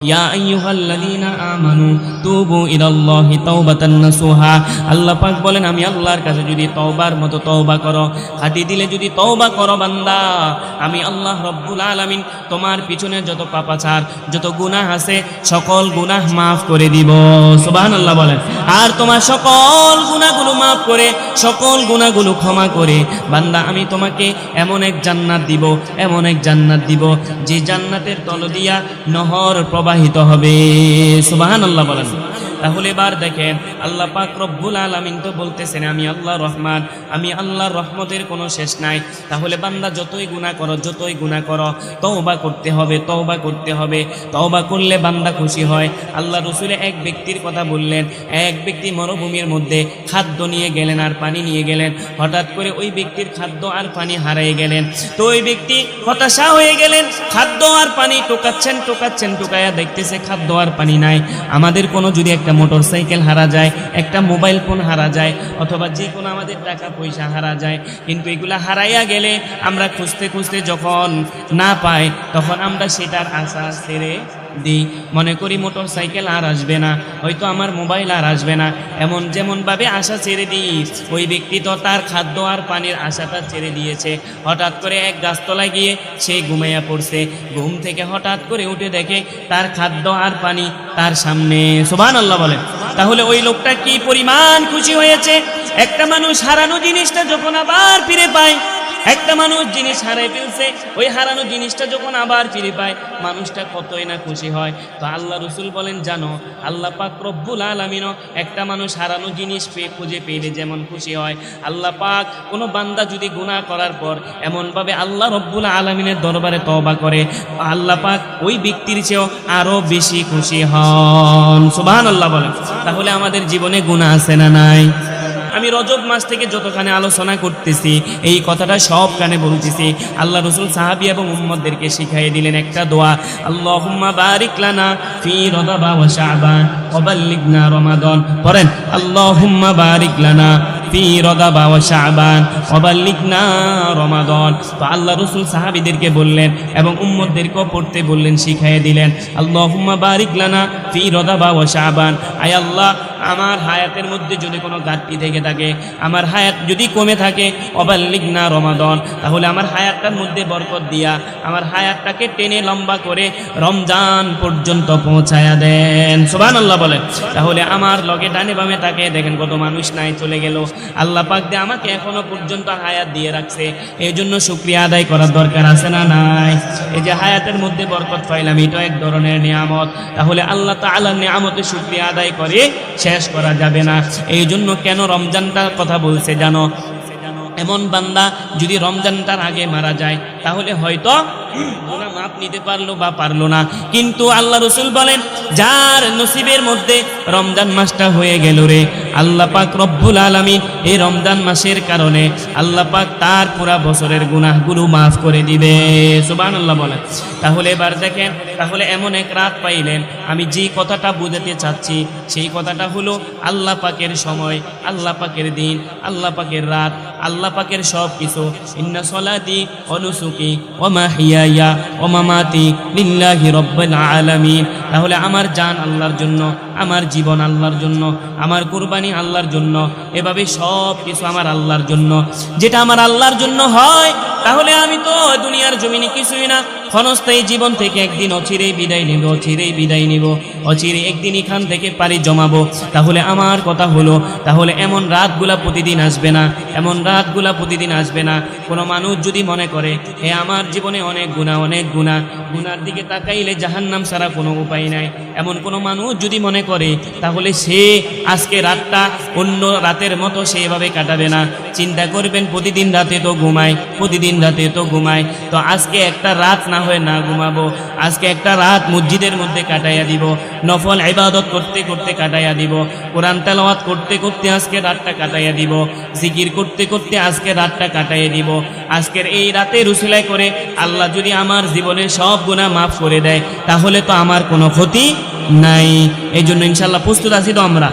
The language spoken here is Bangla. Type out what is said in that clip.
ইয়া আইয়ুহাল্লাযীনা আমানু তুবু ইলাল্লাহি তাওবাতান নাসুহা। আল্লাহ পাক বলেন, আমি আল্লাহর কাছে যদি তওবার মতো তওবা করো, খাঁটি দিলে যদি তওবা করো বান্দা, আমি আল্লাহ রব্বুল আলামিন তোমার পিছনে যত পাপাচার যত গুনাহ আছে সকল গুনাহ মাফ করে দিব। সুবহানাল্লাহ বলেন। আর তোমার সকল গুনাহগুলো মাফ করে, সকল গুনাহগুলো ক্ষমা করে বান্দা আমি তোমাকে এমন এক জান্নাত দিব, এমন এক জান্নাত দিব যে জান্নাতের তল দিয়া নহর প্রবাহিত হবে। সুবহানাল্লাহ বলেন। তাহলে এবার দেখেন আল্লাহ পাক রব্বুল আলামিন তো বলতেছেন আমি আল্লাহ রহমান, আমি আল্লাহর রহমতের কোনো শেষ নাই। তাহলে বান্দা যতই গুনাহ করো, যতই গুনাহ করো, তওবা করতে হবে, তওবা করতে হবে। তওবা করলে বান্দা খুশি হয়। আল্লাহ রাসূল এক ব্যক্তির কথা বললেন, এক ব্যক্তি মরুভূমির মধ্যে খাদ্য নিয়ে গেলেন আর পানি নিয়ে গেলেন। হঠাৎ করে ওই ব্যক্তির খাদ্য আর পানি হারিয়ে গেলেন। তো ওই ব্যক্তি হতাশা হয়ে গেলেন, খাদ্য আর পানি টোকাচ্ছেন, টোকায়া দেখতেছে খাদ্য আর পানি নাই। আমাদের কোনো যদি একটা মোটর সাইকেল হারা যায়, একটা মোবাইল ফোন হারা যায়, অথবা যে কোনো আমাদের টাকা পয়সা হারা যায়, কিন্তু এগুলা হারাইয়া গেলে আমরা খুঁজতে খুঁজতে যখন না পাই তখন আমরা সেটার আশা ছেড়ে দিই। মনে করি মোটর সাইকেল আর আসবে না, হয়তো আমার মোবাইল আর আসবে না, এমন যেমনভাবে আশা ছেড়ে দিই, ওই ব্যক্তি তো তার খাদ্য আর পানির আশাটা ছেড়ে দিয়েছে। হঠাৎ করে এক গাছতলায় গিয়ে সে ঘুমাইয়া পড়ছে। ঘুম থেকে হঠাৎ করে উঠে দেখে তার খাদ্য আর পানি তার সামনে। সুবহানাল্লাহ বলে। তাহলে ওই লোকটা কি পরিমাণ খুশি হয়েছে। একটা মানুষ হারানো জিনিসটা যখন আবার ফিরে পায়, একটা মানুষ জিনিস হারাই ফেলছে, ওই হারানো জিনিসটা যখন আবার ফিরে পায় মানুষটা কতই না খুশি হয়। তো আল্লাহ রাসূল বলেন, জানো আল্লাহ পাক রব্বুল আলামিনও একটা মানুষ হারানো জিনিস খুঁজে পেলে যেমন খুশি হয়, আল্লাহ পাক কোনো বান্দা যদি গুনাহ করার পর এমনভাবে আল্লাহ রব্বুল আলামিনের দরবারে তওবা করে, আল্লাহ পাক ওই ব্যক্তির চেয়েও আরো বেশি খুশি হন। সুবহানাল্লাহ বলেন। তাহলে আমাদের জীবনে গুনাহ আছে না নাই? আমি রজব মাস থেকে যতখানি আলোচনা করতেছি এই কথাটা সব কানে বলতেছি। আল্লাহ রাসূল সাহাবী এবং উম্মতদেরকে শিখাইয়ে দিলেন একটা দোয়া, আল্লাহুম্মা বারিক লানা ফি রজব ওয়া শাবান ওয়া বাল্লিগনা রমাদান। পড়েন, আল্লাহুম্মা বারিক লানা ফি রজব ওয়া শাবান ওয়া বাল্লিগনা রমাদান। তো আল্লাহ রাসূল সাহাবীদেরকে বললেন এবং উম্মতদেরকেও পড়তে বললেন, শিখাইয়ে দিলেন, আল্লাহুম্মা বারিক লানা ফি রজব ওয়া শাবান। আয় আল্লাহ, আমার হায়াতের মধ্যে যদি কোনো ঘাটতি থেকে থাকে, আমার হায়াত যদি কমে থাকে, অবাল্লিগনা রমাদান, তাহলে আমার হায়াতটার মধ্যে বরকত দিয়া আমার হায়াতটাকে টেনে লম্বা করে রমজান পর্যন্ত পৌঁছায়া দেন। সুবহানাল্লাহ বলেন। তাহলে আমার লগে ডানে বামে তাকে দেখেন কত মানুষ নাই, চলে গেল। আল্লাহ পাক দিয়ে আমাকে এখনো পর্যন্ত হায়াত দিয়ে রাখছে, এই জন্য শুকরিয়া আদায় করার দরকার আছে না নাই? এই যে হায়াতের মধ্যে বরকত পাইলাম, এটা এক ধরনের নিয়ামত। তাহলে আল্লাহ তাআলার নিয়ামতে শুকরিয়া আদায় করে শেষ করা যাবে না। এই জন্য কেন রমজানটার কথা বলছে জানো? এমন বান্দা যদি রমজানটার আগে মারা যায় তাহলে হয়তো গুনাহ মাফ নিতে পারলো বা পারলো না, কিন্তু আল্লাহ রাসূল বলেন, যার নসিবের মধ্যে রমজান মাসটা হয়ে গেল রে, আল্লাহ পাক রব্বুল আলামিন এই রমজান মাসের কারণে আল্লাহ পাক তার পুরা বছরের গুনাহগুলো মাফ করে দিবে। সুবহানাল্লাহ বলেন। তাহলে এবার দেখেন, তাহলে এমন এক রাত পাইলেন। আমি যেই কথাটা বুঝাতে চাচ্ছি সেই কথাটা হলো আল্লাহ পাকের সময়, আল্লাহ পাকের দিন, আল্লাহ পাকের রাত, আল্লাহ পাকের সব কিছু। ইন্না সলাতি ওয়া নুসুকি ওয়া মাহিয়ায়া ওয়া মামাতি লিল্লাহি রাব্বিল আলামিন। তাহলে আমার জান আল্লাহর জন্য, আমার জীবন আল্লাহর জন্য, আমার কুরবানি আল্লাহর জন্য, এভাবে সব কিছু আমার আল্লাহর জন্য। যেটা আমার আল্লাহর জন্য হয় তাহলে আমি তো দুনিয়ার জমিনে কিছুই না। ক্ষণস্থায়ী জীবন থেকে একদিন অচিরেই বিদায় নেব, অচিরেই বিদায় নেব, অচিরে একদিন এখান থেকে পাড়ি জমাবো। তাহলে আমার কথা হলো, তাহলে এমন রাতগুলা প্রতিদিন আসবে না, এমন রাতগুলা প্রতিদিন আসবে না। কোনো মানুষ যদি মনে করে হে আমার জীবনে অনেক গুনাহ, অনেক গুনাহ, গুনার দিকে তাকাইলে জাহান্নাম ছাড়া কোনো উপায় নাই, এমন কোনো মানুষ যদি মনে করে, তাহলে সে আজকে রাতটা অন্য রাতের মতো সেভাবে কাটাবে না। চিন্তা করবেন, প্রতিদিন রাতে তো ঘুমায়, প্রতিদিন রাতে তো ঘুমায়, তো আজকে একটা রাত না হয়ে না ঘুমাবো, আজকে একটা রাত মসজিদের মধ্যে কাটাইয়া দিব, নফল ইবাদত করতে করতে কাটাইয়া দিব, কোরআন তেলাওয়াত করতে করতে আজকে রাতটা কাটাইয়া দিব, জিকির করতে করতে আজকে রাতটা কাটাইয়া দিব। আজকের এই রাতের উসিলায় করে আল্লাহ যদি আমার জীবনের সব গুনাহ মাফ করে দেয় তাহলে তো আমার কোনো ক্ষতি নাই। এই জন্য ইনশাআল্লাহ প্রস্তুত আছি তো আমরা।